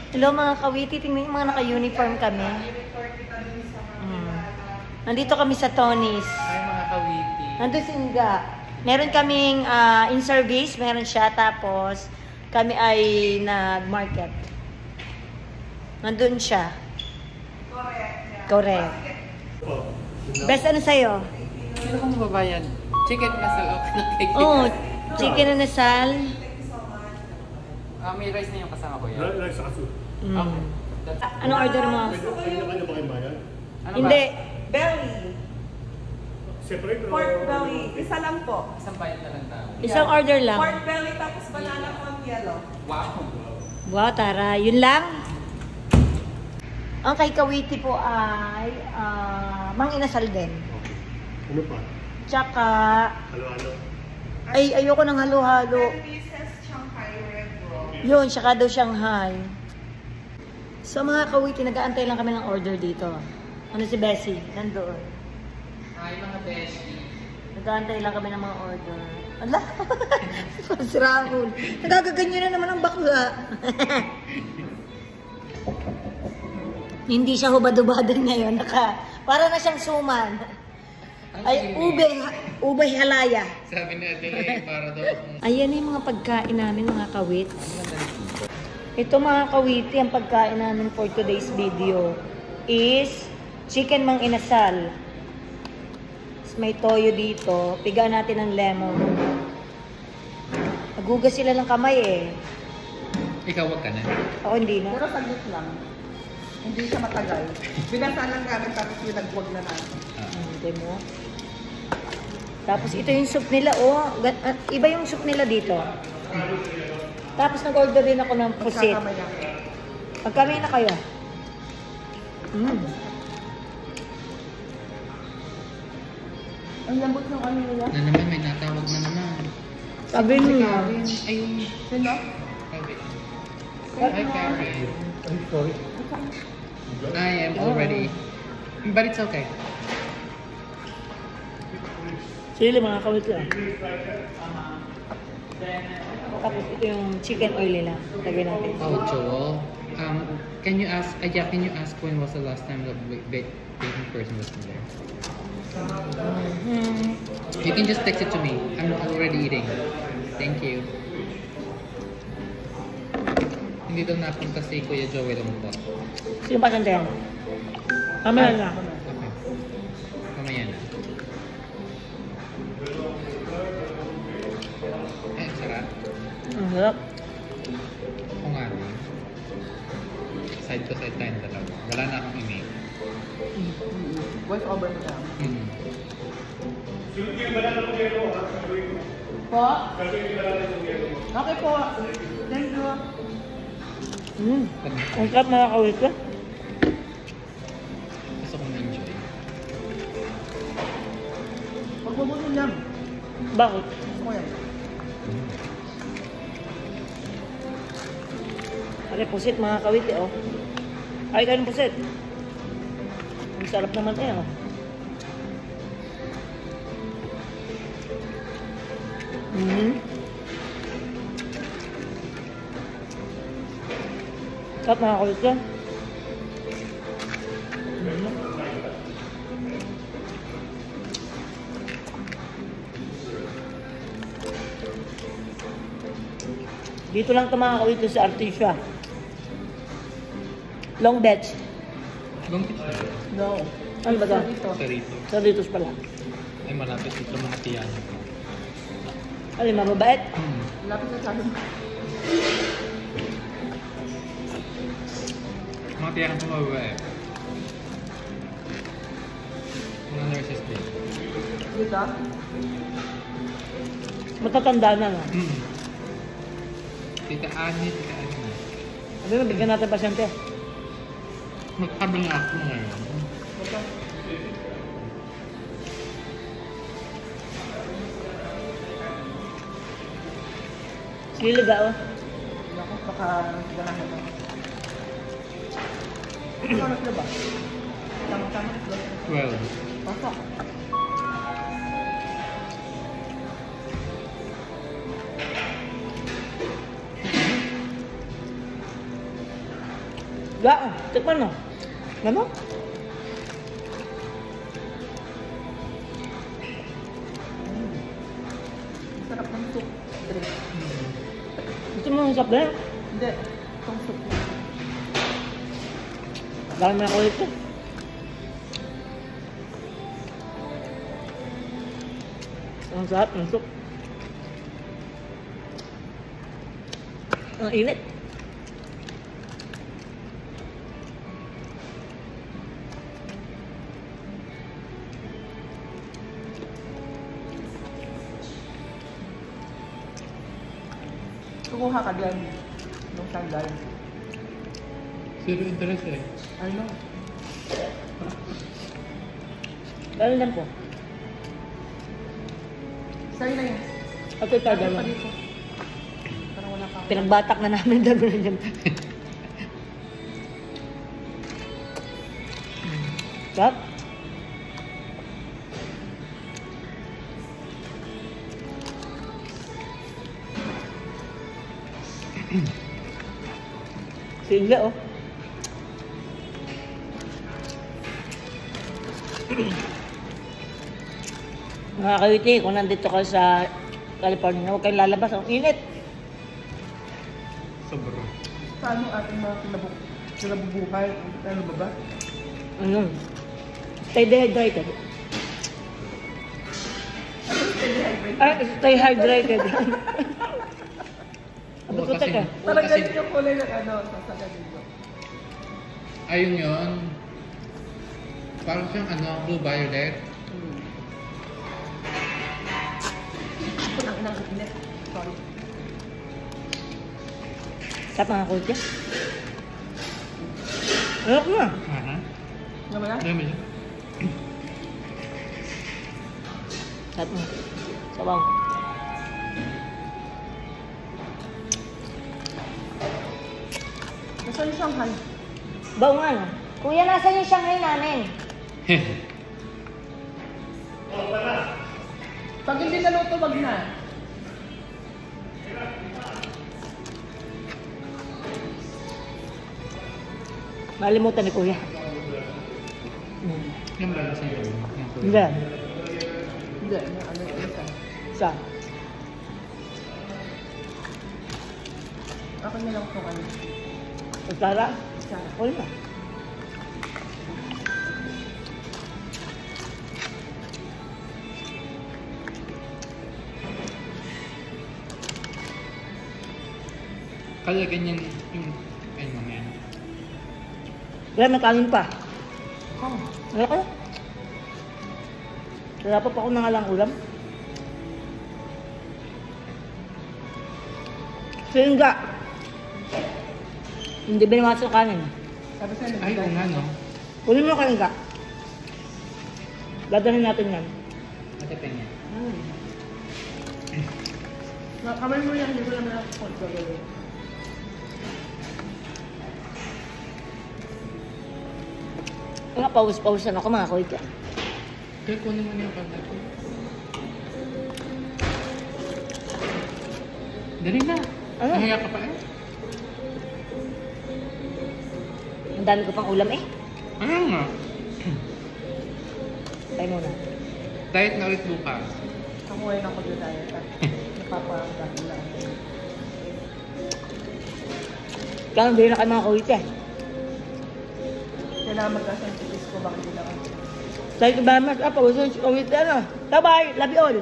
Hello mga kawiti, tingnan yung mga naka-uniform kami. Nandito kami sa Tony's. Ay mga kawiti. Nandun si Nga. Meron kaming in-service, meron siya, tapos kami ay nag-market. Nandun siya. Correct. Best ano sa'yo? Sino kong mababayan? Chicken masal okay na cake. Oh, chicken na nasal. May rice na yung kasama ko yan. Rice aso. Okay. Ano order mo? Kanya-kanya ba kayo bayan? Ano Hindi. Belly. Separate o? Pork belly. Isa lang po. Isang bayad na lang tao. Isang order lang. Pork belly tapos banana con yellow. Wow. Wow, tara. Yun lang. Ang kay Kawiti po ay mang inasal din. Ano pa? Tsaka, Halo-halo? ay ayoko ng halo-halo. 10 pieces Shanghai red roll. Yun, tsaka daw Shanghai. So mga Kawiti, nag-aantay lang kami ng order dito. Ano si Bessie? Nandoon. Hi mga beshi. Nag-aantay lang kami ng mga order. Ala! Si Rahul. Nagagaganyo na naman ang bakla. Hindi siya hubad-hubadan ngayon. Para na siyang suman. Ay, ubay halaya. Sabi natin eh, para daw akong... Ayan yung mga pagkain namin, mga kawit. Ito mga kawiti, ang pagkain namin for today's video is chicken mang inasal. May toyo dito. Pigaan natin ng lemon. Nagugas sila ng kamay eh. Ikaw wag ka na. Ako hindi na. Pero saglit lang. Hindi siya matagal. Binasa lang namin tapos binagwag na natin. Hindi mo. Tapos ito yung soup nila. Oh, iba yung soup nila dito. Tapos nag-order din ako ng pusit. Magkamay na kayo. Ang lambot ng ano nila. Na naman, may natawag na naman. Sabi niya. Ay, Sino? Hi Karen. Ay, sorry. I am already. But it's okay. Sili mga kawit lang. Tapos ito yung chicken oil nila. Lagay natin. Oh, Joel. Can you ask? Can you ask when was the last time the baking person was in there? You can just text it to me. I'm already eating. Thank you. Hindi daw napunta si Kuya Joel mo po. Sino pa kanta yan? Mamaya na. Okay. Mamaya na. Ay, ang sarap. Ang harap. Ako nga rin. Side to side tayo dalawa. Wala na akong email. Voice over mo lang. Sige, wala na ng yelo ha? Po? Kasi yung wala na ng yelo. Okay po. Thank you. Ang sarap mga kawit ko. Gusto kong enjoy. Huwag mo mo yan. Bakit? Gusto ko yan. Are, pusit mga kawit eh, oh. Ay, kayo ng pusit. Ang sarap naman eh, oh. Sarap mga kawit ko. Dito lang ito mga kawit sa Artesia. Long batch. Long pitch na. No. Ano ba ito? Dito. Sarito. Doritos pala. Ay, malapit dito mga tiyan. Ano, mababait? Lapit na sa akin. Mga tiyan ko mababae. Mga nurses din. Dito. Matatanda na, no? Tita Ani, Tita Ani. Sabi mo, bigyan natin pasyente. Magkabi nga ako ngayon. Sili ba, oh? Ako, baka ganahan mo. Ano na ba? Tama-tama. 12. Pasok. Gaan. Tikman mo. Ano? Sarap ng soup. Drink. Gusto mo yung soft drink? Hindi. Itong soup niya. Dami na ko ito. Ang sarap ng soup. Ang init. Kukuha ka dyan. Nung sandal. Zero interest eh. Ano? Dami lang po. Sa'yo na yan. At ito, Sa'yo pa dalawa. dito. Parang wala pa. Pinagbatak na namin dalawa na dyan. Sarap. Sige, oh. Mga kawiti, kung nandito ka sa California, huwag kayong lalabas. Ang init. Sobra. Paano ating mga kinabubuhay? Ano ba ba? Ano? Stay dehydrated. Stay hydrated. Sabi ko, teka. Parang ganyan yung kulay ng ano, sasagan dito. Ayun yun. Parang siyang ano, blue violet. Ito nang inang init. Sorry. Sarap mga kawiti. Ano ko na? Aha. Ano ba na? Dami siya. Sarap mo. Sabaw. Gusto yung Shanghai. Baw nga no? Kuya, nasan yung Shanghai namin? Pag hindi naluto, wag na. Malimutan ni Kuya. Yung ba sa ito? Hindi. Hindi, ano yung isa. Sa? Ako na lang ito ano. Kutsara? Isa. Wala na. Kaya ganyan yung... Ayun mga yan. Wala, may kanin pa. Oh. Wala ka na. Wala pa ako nangalang ulam. Singga. Hindi binawas yung kanin. Sabi sa'yo, Ay, oo nga no. Kunin mo yung kanin. Dadalhin natin yan. Matipin yan. Kamay mo yan, hindi ko naman ako gagawin. Mga pawis-pawisan ako mga kuya. Kaya kunin mo na yung kanta ko. Dali na. Ano? Nahiya ka pa eh. Ang dami ko pang ulam eh. Ano nga? Tayo muna. Diet na ulit bukas. Ako ay ako doon tayo. Napapagdahil lang. Kaya hindi na kayo mga kuya. Kailangan magkasang tipis ko, bakit hindi lang ako. Thank you very much. Pawisan si kuya. Bye-bye. Love you all.